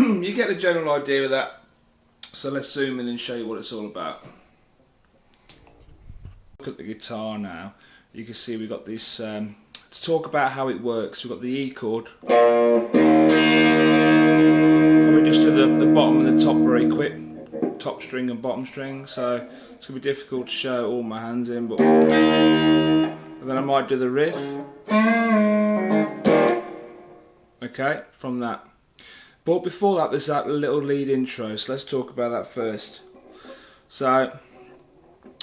You get the general idea of that, so let's zoom in and show you what it's all about. Look at the guitar now. You can see we've got this, to talk about how it works, we've got the E chord. And we just do the bottom and the top very quick, top string and bottom string, so it's going to be difficult to show all my hands in, but and then I might do the riff, okay, from that. But before that, there's that little lead intro, so let's talk about that first. So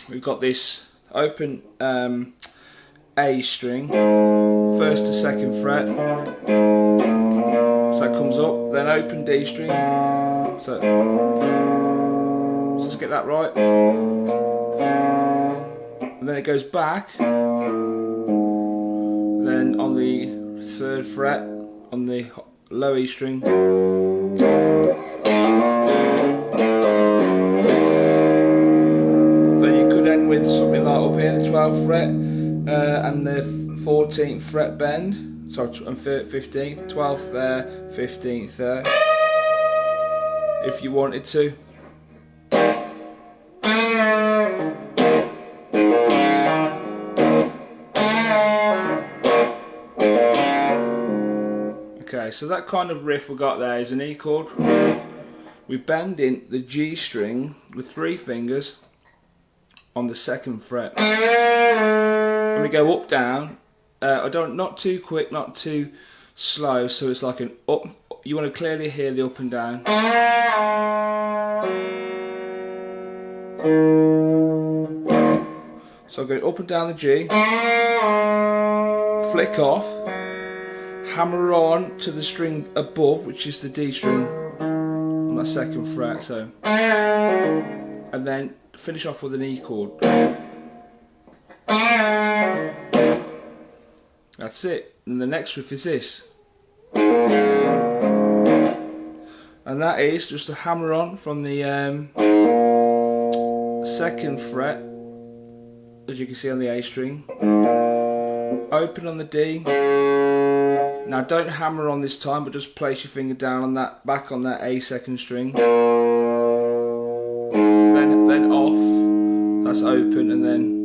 we've got this open A string, first to second fret, so that comes up, then open D string, so let's get that right, and then it goes back, then on the third fret, on the low E string, then you could end with something like up here, the 12th fret and the 14th fret bend, sorry, and 15th, 12th there, 15th there, if you wanted to. Okay, so that kind of riff we got there is an E chord. We bend in the G string with 3 fingers on the 2nd fret. And we go up, down. Not too quick, not too slow, so it's like an up. You want to clearly hear the up and down. So go up and down the G, flick off, hammer on to the string above, which is the D string on that 2nd fret, so, and then finish off with an E chord. That's it. And the next riff is this, and that is just a hammer on from the 2nd fret, as you can see on the A string, open on the D. Now don't hammer on this time, but just place your finger down on that, back on that A 2nd string, then off, that's open, and then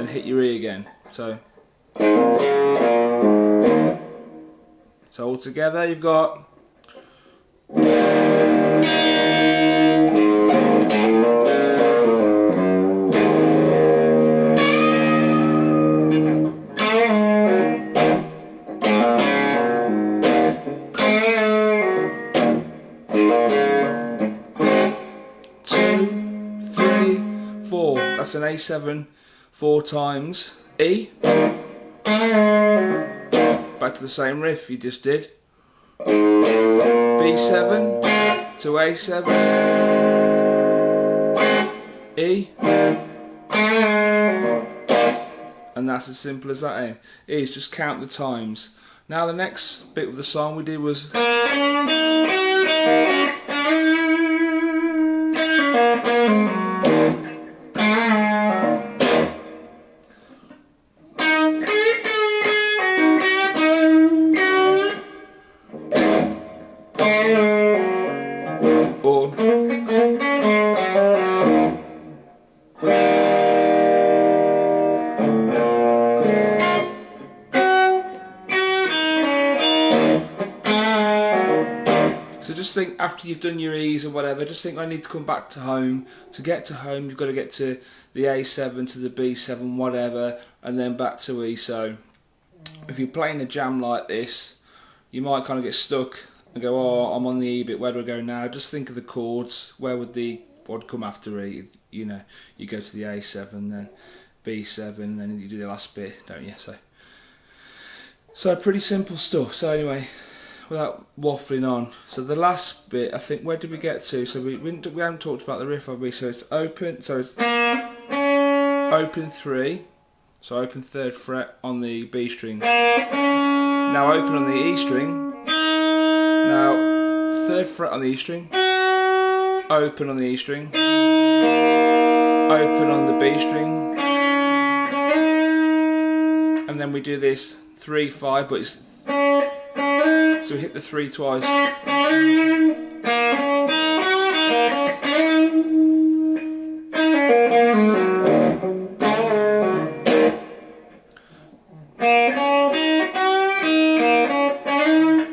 hit your E again. So all together you've got That's an A7 4 times E. Back to the same riff you just did. B7 to A7, E, and that's as simple as that. It is just count the times. Now the next bit of the song we did was so just think, after you've done your E's or whatever, just think, I need to come back to home. To get to home, you've got to get to the A7, to the B7, whatever, and then back to E. So if you're playing a jam like this, you might kind of get stuck and go, oh, I'm on the E bit, where do I go now? Just think of the chords. Where would what come after E? You know, you go to the A7, then B7, then you do the last bit, don't you? So pretty simple stuff. So anyway, without waffling on, so the last bit, I think, where did we get to? So we haven't talked about the riff, have we? So it's open, so it's open 3, so open 3rd fret on the B string, now open on the E string, now 3rd fret on the E string, open on the E string, open on the B string, and then we do this 3-5, but it's, so we hit the 3 twice.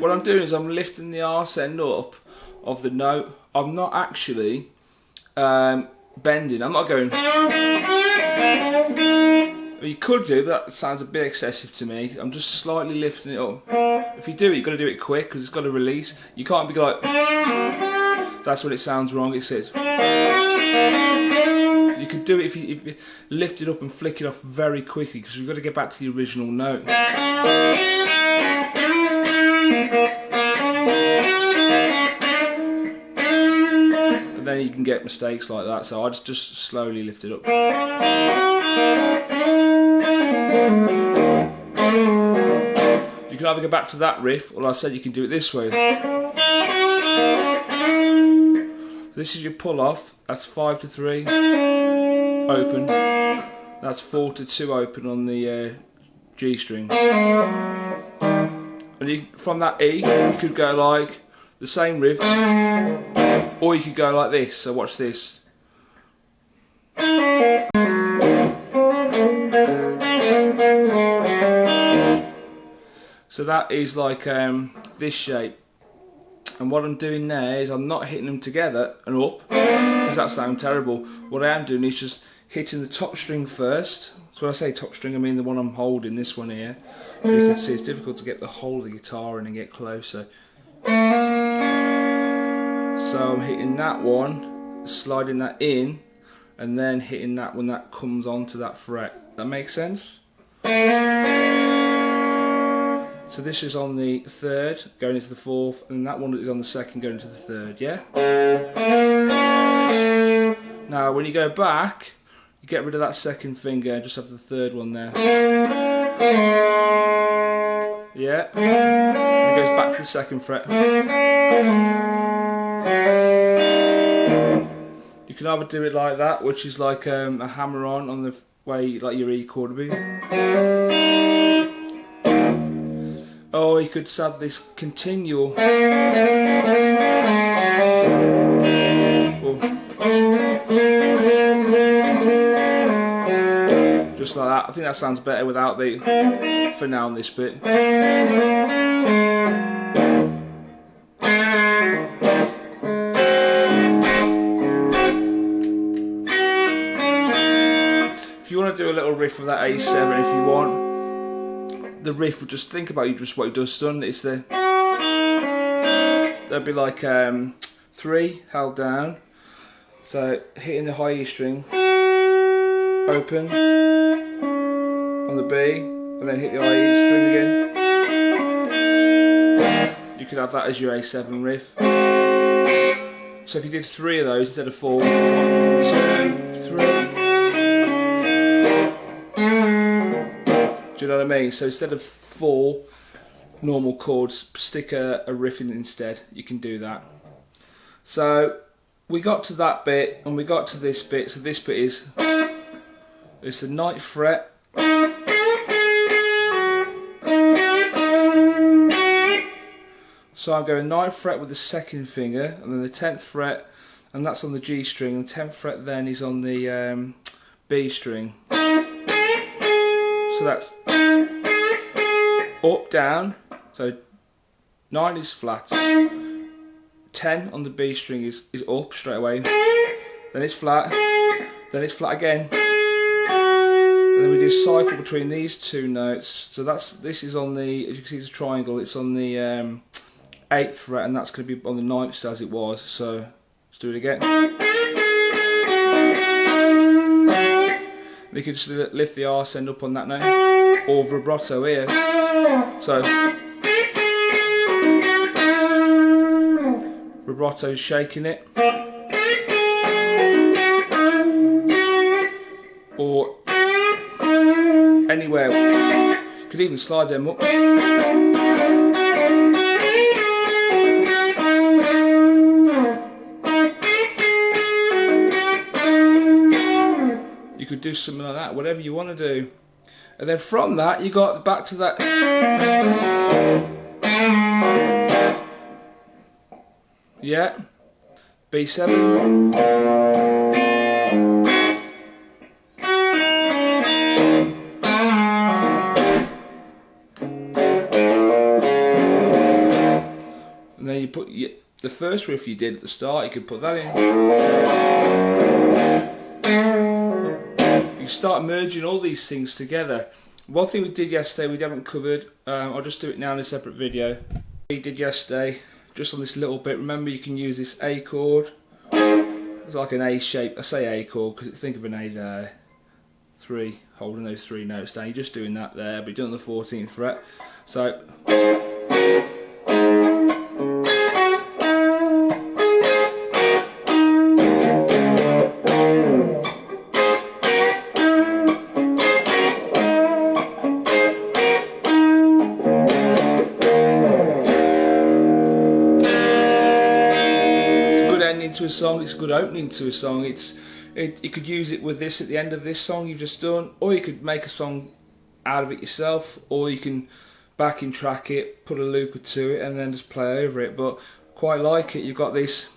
What I'm doing is I'm lifting the arse end up of the note. I'm not actually bending. I'm not going. You could do, but that sounds a bit excessive to me. I'm just slightly lifting it up. If you do it, you've got to do it quick because it's got to release. You can't be like. That's when it sounds wrong. It says. You could do it if you lift it up and flick it off very quickly, because we've got to get back to the original note. And then you can get mistakes like that. So I just slowly lift it up. You can either go back to that riff, or like I said, you can do it this way. So this is your pull off. That's 5 to 3, open. That's 4 to 2, open on the G string. And from that E, you could go like the same riff, or you could go like this. So watch this. So that is like this shape, and what I'm doing there is I'm not hitting them together and up, because that sounds terrible. What I am doing is just hitting the top string first. So when I say top string, I mean the one I'm holding, this one here. And you can see it's difficult to get the whole of the guitar in and get closer. So I'm hitting that one, sliding that in, and then hitting that when that comes onto that fret. That makes sense? So this is on the 3rd, going into the 4th, and that one is on the 2nd, going into the 3rd, yeah? Now when you go back, you get rid of that 2nd finger and just have the 3rd one there. Yeah? And it goes back to the 2nd fret. You can either do it like that, which is like a hammer on the way like your E chord would be. Or you could just have this continual. Just like that. I think that sounds better without the for now on this bit. If you want to do a little riff of that A7, if you want. The riff would just think about just what you've just done. It's there'd be like 3 held down, so hitting the high E string, open on the B, and then hit the IE string again. You could have that as your A7 riff. So if you did 3 of those instead of 4, 1, 2, 3. Do you know what I mean? So instead of 4 normal chords, stick a riff in instead. You can do that. So we got to that bit and we got to this bit. So this bit is, it's the 9th fret. So I'm going 9th fret with the 2nd finger, and then the 10th fret, and that's on the G string, and the 10th fret then is on the B string. So that's up, down, so 9 is flat, 10 on the B string is up straight away, then it's flat again, and then we do cycle between these 2 notes. So this is on the, as you can see it's a triangle, it's on the 8th fret, and that's going to be on the 9th as it was. So let's do it again. You can just lift the arse end up on that note, or vibrato here. So vibrato is shaking it, or anywhere. You could even slide them up. You could do something like that, whatever you want to do. And then from that you got back to that. Yeah. B7. And then you put the first riff you did at the start, you could put that in. You start merging all these things together. One thing we did yesterday we haven't covered, I'll just do it now in a separate video. We did yesterday, just on this little bit, remember you can use this A chord. It's like an A shape, I say A chord because think of an A there. 3, holding those 3 notes down, you're just doing that there, but you're doing the 14th fret. So to a song, it's a good opening to a song. You could use it with this at the end of this song you've just done, or you could make a song out of it yourself, or you can backing track it, put a looper to it and then just play over it. But quite like it, you've got this.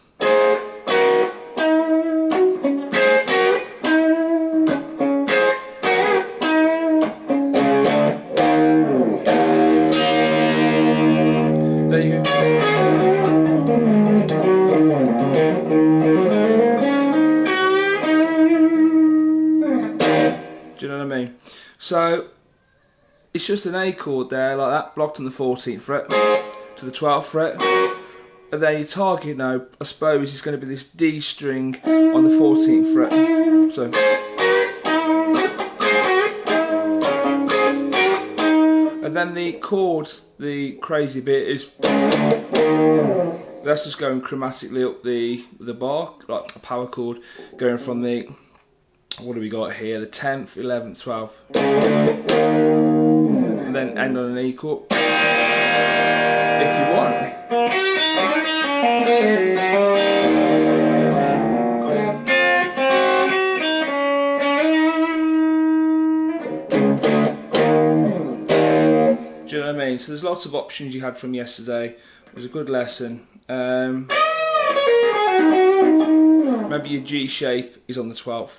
There you go. Do you know what I mean? So it's just an A chord there, like that, blocked on the 14th fret to the 12th fret, and then your target note, I suppose, is going to be this D string on the 14th fret. So, and then the chord, the crazy bit is that's just going chromatically up the bar, like a power chord, going from the, what do we got here, the 10th, 11th, 12th, and then end on an E chord if you want. Do you know what I mean? So there's lots of options you had from yesterday. It was a good lesson. Maybe your G shape is on the 12th fret.